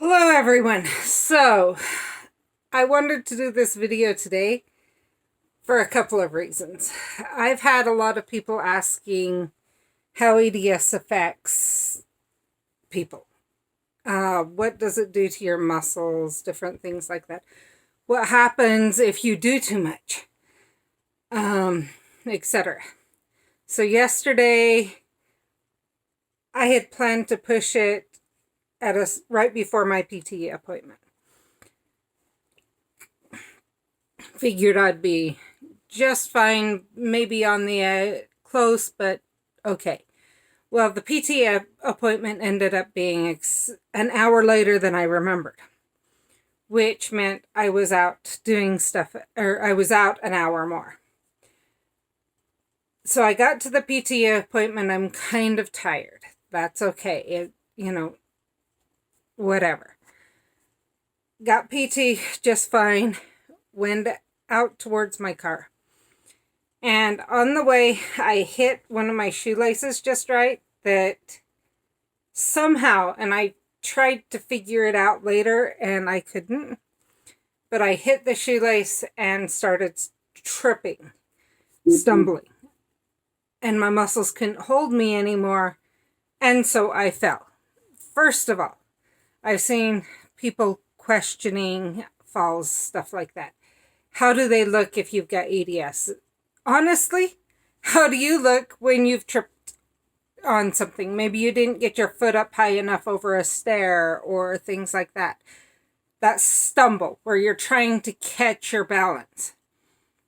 Hello everyone. So, I wanted to do this video today for a couple of reasons. I've had a lot of people asking how EDS affects people. What does it do to your muscles, different things like that. What happens if you do too much, etc. So yesterday, I had planned to push it right before my PT appointment. Figured I'd be just fine, maybe on the close, but okay. Well, the PT appointment ended up being an hour later than I remembered, which meant I was out doing stuff, or I was out an hour more. So I got to the PT appointment. I'm kind of tired. That's okay. Whatever. Got PT just fine. Went out towards my car. And on the way, I hit one of my shoelaces just right that somehow, and I tried to figure it out later and I couldn't, but I hit the shoelace and started tripping, stumbling. And my muscles couldn't hold me anymore, and so I fell. First of all, I've seen people questioning falls, stuff like that. How do they look if you've got EDS? Honestly, how do you look when you've tripped on something? Maybe you didn't get your foot up high enough over a stair or things like that. That stumble where you're trying to catch your balance.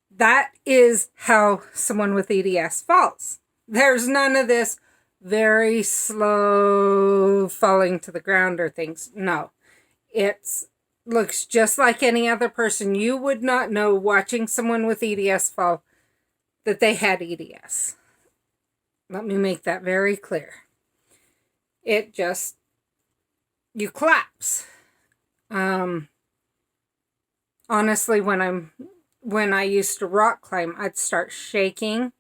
That is how someone with EDS falls. There's none of this very slow falling to the ground or things. No, it looks just like any other person. You would not know watching someone with EDS fall that they had EDS. Let me make that very clear. It just, you collapse. Honestly, when I used to rock climb, I'd start shaking,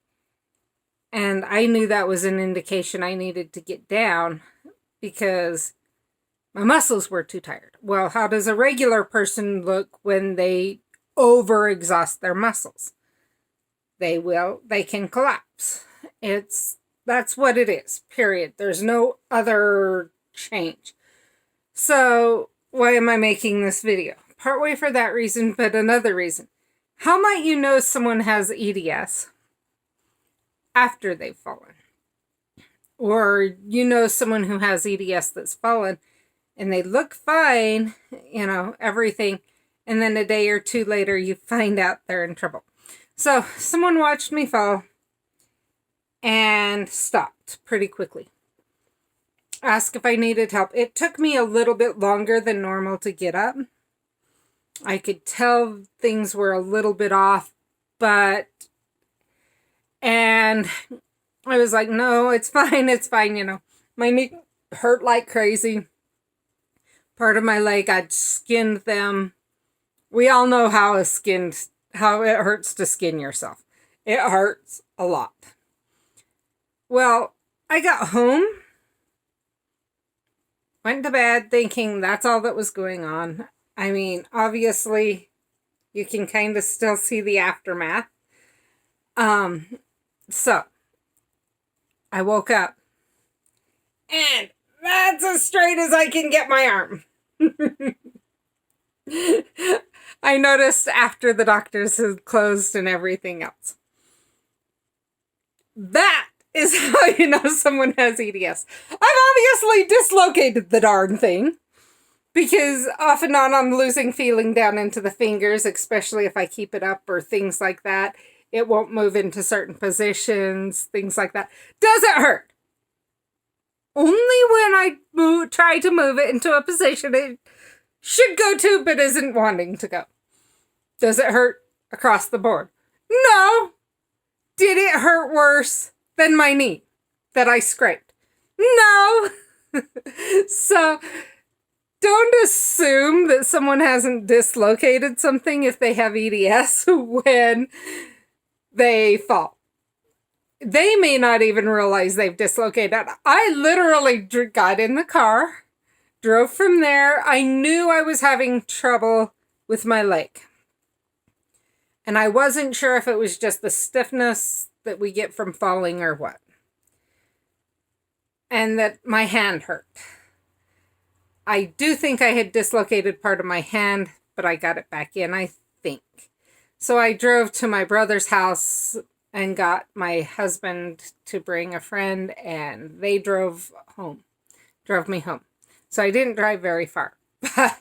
and I knew that was an indication I needed to get down because my muscles were too tired. Well, how does a regular person look when they overexhaust their muscles? They can collapse. That's what it is, period. There's no other change. So, why am I making this video? Partway for that reason, but another reason. How might you know someone has EDS after they've fallen? Or you know someone who has EDS that's fallen and they look fine, everything, and then a day or two later you find out they're in trouble. So someone watched me fall and stopped pretty quickly. Asked if I needed help. It took me a little bit longer than normal to get up. I could tell things were a little bit off, and I was like, no, it's fine, My knee hurt like crazy. Part of my leg, I'd skinned them. We all know how it hurts to skin yourself. It hurts a lot. Well, I got home, went to bed thinking that's all that was going on. I mean, obviously, you can kind of still see the aftermath. So, I woke up, and that's as straight as I can get my arm. I noticed after the doctors had closed and everything else. That is how you know someone has EDS. I've obviously dislocated the darn thing, because off and on I'm losing feeling down into the fingers, especially if I keep it up or things like that. It won't move into certain positions, things like that. Does it hurt? Only when I try to move it into a position it should go to, but isn't wanting to go. Does it hurt across the board? No. Did it hurt worse than my knee that I scraped? No. So, don't assume that someone hasn't dislocated something if they have EDS when they fall. They may not even realize they've dislocated. I literally got in the car, Drove from there. I knew I was having trouble with my leg. And I wasn't sure if it was just the stiffness that we get from falling or what. And that my hand hurt. I do think I had dislocated part of my hand, but I got it back in, I think. So I drove to my brother's house and got my husband to bring a friend, and they drove me home. So I didn't drive very far, but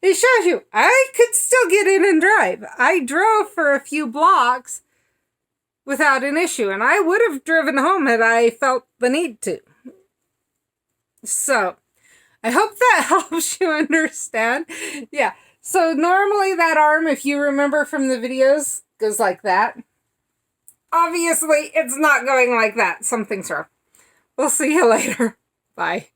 it shows you I could still get in and drive. I drove for a few blocks without an issue, and I would have driven home had I felt the need to. So I hope that helps you understand. Yeah. So normally that arm, if you remember from the videos, goes like that. Obviously, it's not going like that. Something's wrong. We'll see you later. Bye.